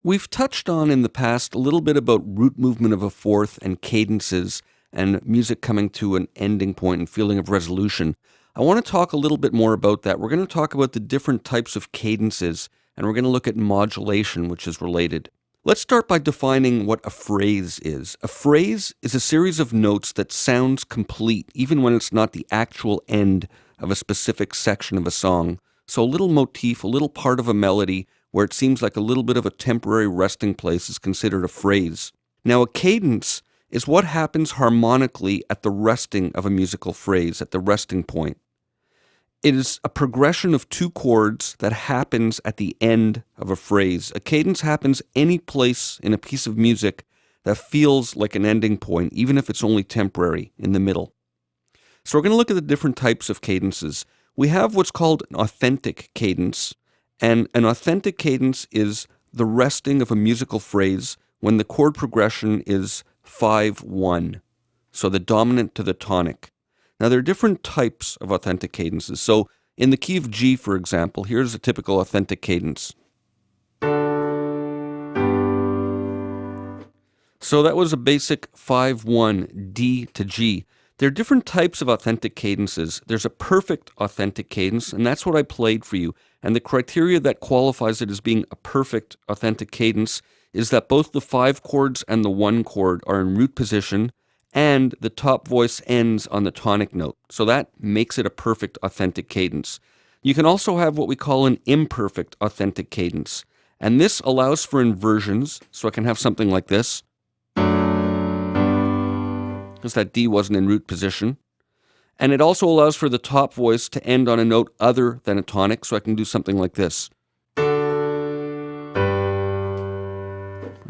We've touched on in the past a little bit about root movement of a fourth and cadences and music coming to an ending point and feeling of resolution. I want to talk a little bit more about that. We're going to talk about the different types of cadences, and we're going to look at modulation, which is related. Let's start by defining what a phrase is. A phrase is a series of notes that sounds complete, even when it's not the actual end of a specific section of a song. So a little motif, a little part of a melody, where it seems like a little bit of a temporary resting place is considered a phrase. Now, a cadence is what happens harmonically at the resting of a musical phrase, at the resting point. It is a progression of two chords that happens at the end of a phrase. A cadence happens any place in a piece of music that feels like an ending point, even if it's only temporary, in the middle. So we're going to look at the different types of cadences. We have what's called an authentic cadence, and an authentic cadence is the resting of a musical phrase when the chord progression is 5-1, so the dominant to the tonic. Now, there are different types of authentic cadences. So in the key of G, for example, here's a typical authentic cadence. So that was a basic 5-1, D to G. There are different types of authentic cadences. There's a perfect authentic cadence, and that's what I played for you. And the criteria that qualifies it as being a perfect authentic cadence is that both the 5 chords and the 1 chord are in root position, and the top voice ends on the tonic note. So that makes it a perfect authentic cadence. You can also have what we call an imperfect authentic cadence. And this allows for inversions, so I can have something like this, because that D wasn't in root position. And it also allows for the top voice to end on a note other than a tonic, so I can do something like this.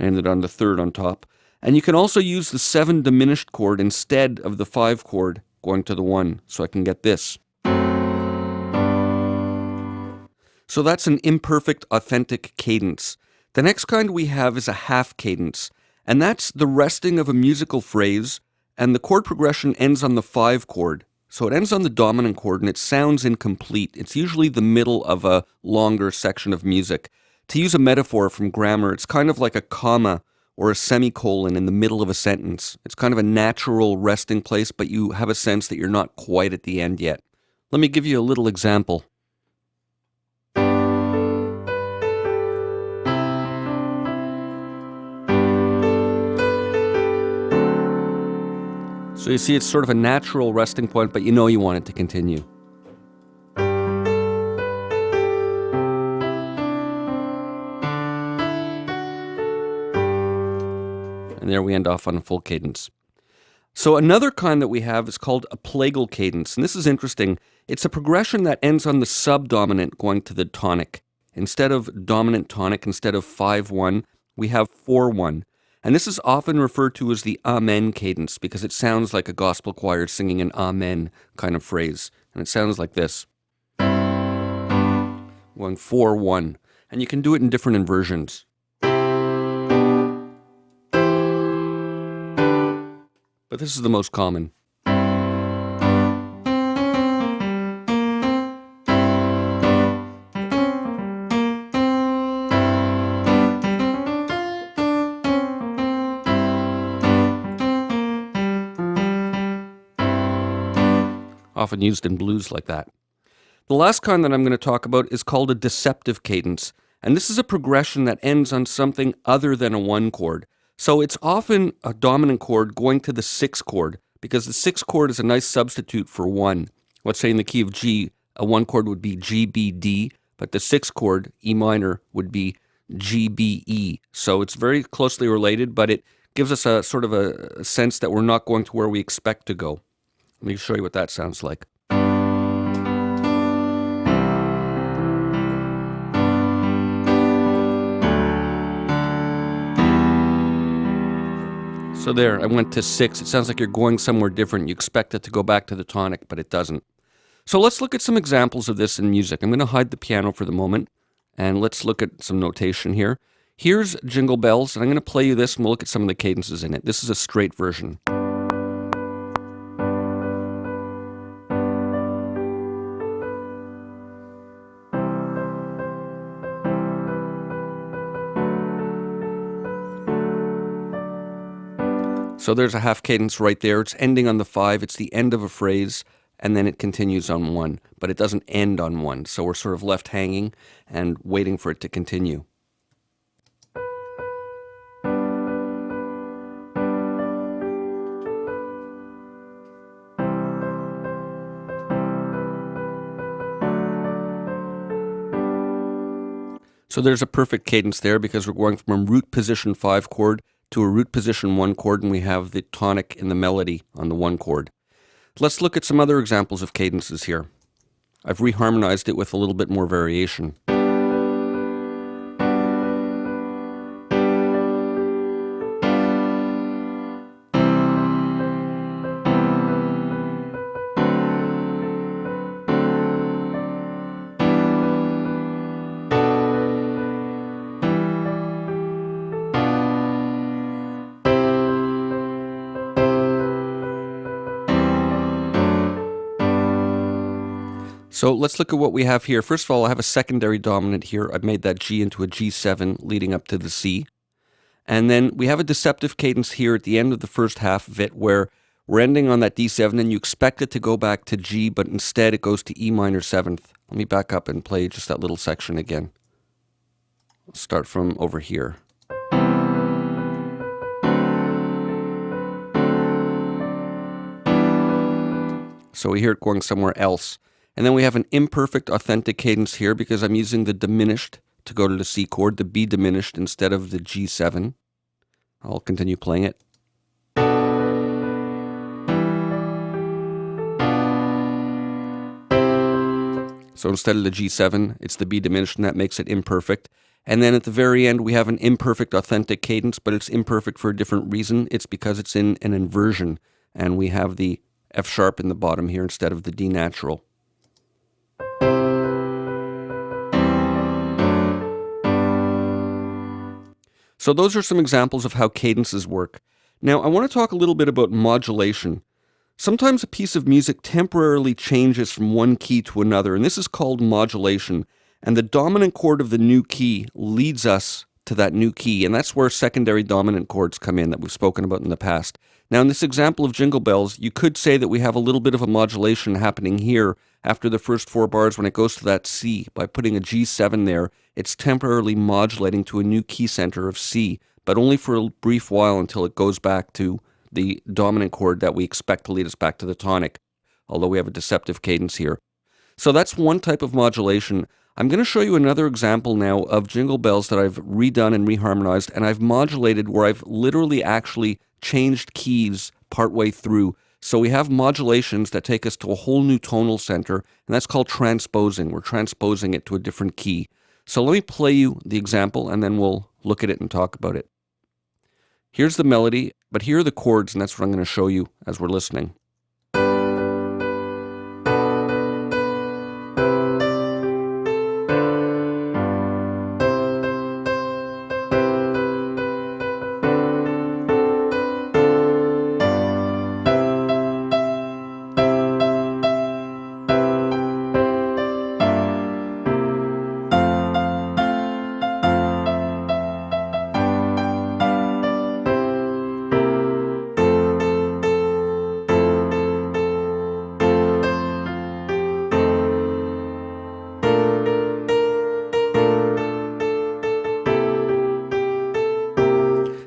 Ended on the third on top. And you can also use the 7 diminished chord instead of the 5 chord going to the 1, so I can get this. So that's an imperfect authentic cadence. The next kind we have is a half cadence, and that's the resting of a musical phrase, and the chord progression ends on the 5 chord. So it ends on the dominant chord, and it sounds incomplete. It's usually the middle of a longer section of music. To use a metaphor from grammar, it's kind of like a comma or a semicolon in the middle of a sentence. It's kind of a natural resting place, but you have a sense that you're not quite at the end yet. Let me give you a little example. So you see it's sort of a natural resting point, but you know you want it to continue. And there we end off on a full cadence. So another kind that we have is called a plagal cadence. And this is interesting. It's a progression that ends on the subdominant going to the tonic. Instead of dominant tonic, instead of 5-1, we have 4-1. And this is often referred to as the amen cadence because it sounds like a gospel choir singing an amen kind of phrase. And it sounds like this. Going 4-1. And you can do it in different inversions. But this is the most common. Often used in blues like that. The last kind that I'm going to talk about is called a deceptive cadence. And this is a progression that ends on something other than a 1 chord. So it's often a dominant chord going to the 6 chord, because the 6 chord is a nice substitute for 1. Let's say in the key of G, a 1 chord would be G, B, D, but the 6 chord, E minor, would be G, B, E. So it's very closely related, but it gives us a sort of a sense that we're not going to where we expect to go. Let me show you what that sounds like. So there, I went to 6. It sounds like you're going somewhere different. You expect it to go back to the tonic, but it doesn't. So let's look at some examples of this in music. I'm going to hide the piano for the moment, and let's look at some notation here. Here's Jingle Bells, and I'm going to play you this, and we'll look at some of the cadences in it. This is a straight version. So there's a half cadence right there. It's ending on the 5. It's the end of a phrase, and then it continues on 1, but it doesn't end on 1. So we're sort of left hanging and waiting for it to continue. So there's a perfect cadence there because we're going from a root position 5 chord to a root position 1 chord, and we have the tonic in the melody on the 1 chord. Let's look at some other examples of cadences here. I've reharmonized it with a little bit more variation. So let's look at what we have here. First of all, I have a secondary dominant here. I've made that G into a G7 leading up to the C. And then we have a deceptive cadence here at the end of the first half of it where we're ending on that D7 and you expect it to go back to G, but instead it goes to E minor 7th. Let me back up and play just that little section again. Let's start from over here. So we hear it going somewhere else. And then we have an imperfect authentic cadence here because I'm using the diminished to go to the C chord, the B diminished instead of the G7. I'll continue playing it. So instead of the G7, it's the B diminished, and that makes it imperfect. And then at the very end, we have an imperfect authentic cadence, but it's imperfect for a different reason. It's because it's in an inversion, and we have the F sharp in the bottom here instead of the D natural. So those are some examples of how cadences work. Now, I want to talk a little bit about modulation. Sometimes a piece of music temporarily changes from one key to another, and this is called modulation. And the dominant chord of the new key leads us to that new key, and that's where secondary dominant chords come in that we've spoken about in the past. Now, in this example of Jingle Bells, you could say that we have a little bit of a modulation happening here after the first 4 bars when it goes to that C. By putting a G7 there, it's temporarily modulating to a new key center of C, but only for a brief while until it goes back to the dominant chord that we expect to lead us back to the tonic, although we have a deceptive cadence here. So that's one type of modulation. I'm going to show you another example now of Jingle Bells that I've redone and reharmonized, and I've modulated where I've literally actually changed keys partway through. So we have modulations that take us to a whole new tonal center, and that's called transposing. We're transposing it to a different key. So let me play you the example, and then we'll look at it and talk about it. Here's the melody, but here are the chords, and that's what I'm going to show you as we're listening.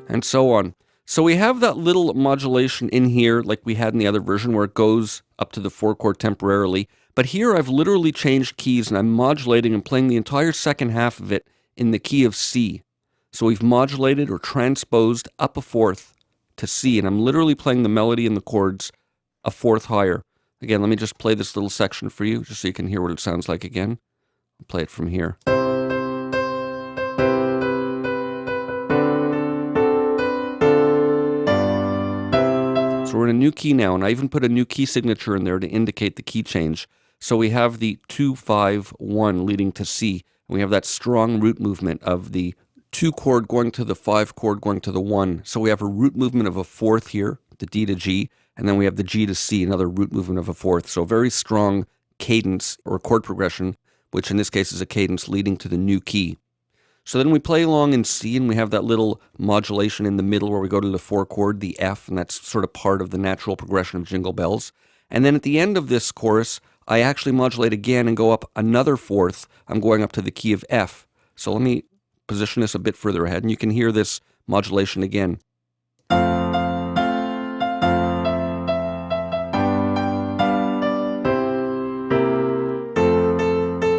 And so on. So we have that little modulation in here like we had in the other version where it goes up to the 4 chord temporarily. But here I've literally changed keys and I'm modulating and playing the entire second half of it in the key of C. So we've modulated or transposed up a 4th to C, and I'm literally playing the melody and the chords a 4th higher. Again, let me just play this little section for you just so you can hear what it sounds like again. I'll play it from here. So we're in a new key now, and I even put a new key signature in there to indicate the key change. So we have the 2, 5, 1 leading to C. And we have that strong root movement of the 2 chord going to the 5 chord going to the 1. So we have a root movement of a 4th here, the D to G, and then we have the G to C, another root movement of a 4th. So a very strong cadence or chord progression, which in this case is a cadence leading to the new key. So then we play along in C, and we have that little modulation in the middle where we go to the 4 chord, the F, and that's sort of part of the natural progression of Jingle Bells. And then at the end of this chorus, I actually modulate again and go up another fourth. I'm going up to the key of F. So let me position this a bit further ahead, and you can hear this modulation again.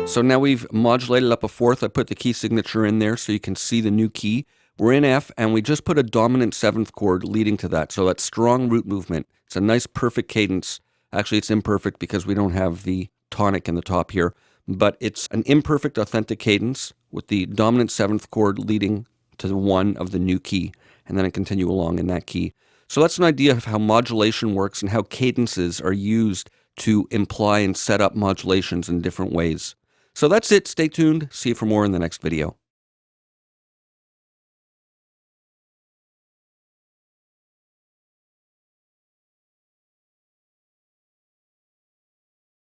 So now we've modulated up a fourth. I put the key signature in there so you can see the new key. We're in F, and we just put a dominant 7th chord leading to that. So that's strong root movement. It's a nice perfect cadence. Actually, it's imperfect because we don't have the tonic in the top here. But it's an imperfect authentic cadence with the dominant 7th chord leading to the 1 of the new key. And then I continue along in that key. So that's an idea of how modulation works and how cadences are used to imply and set up modulations in different ways. So that's it. Stay tuned. See you for more in the next video.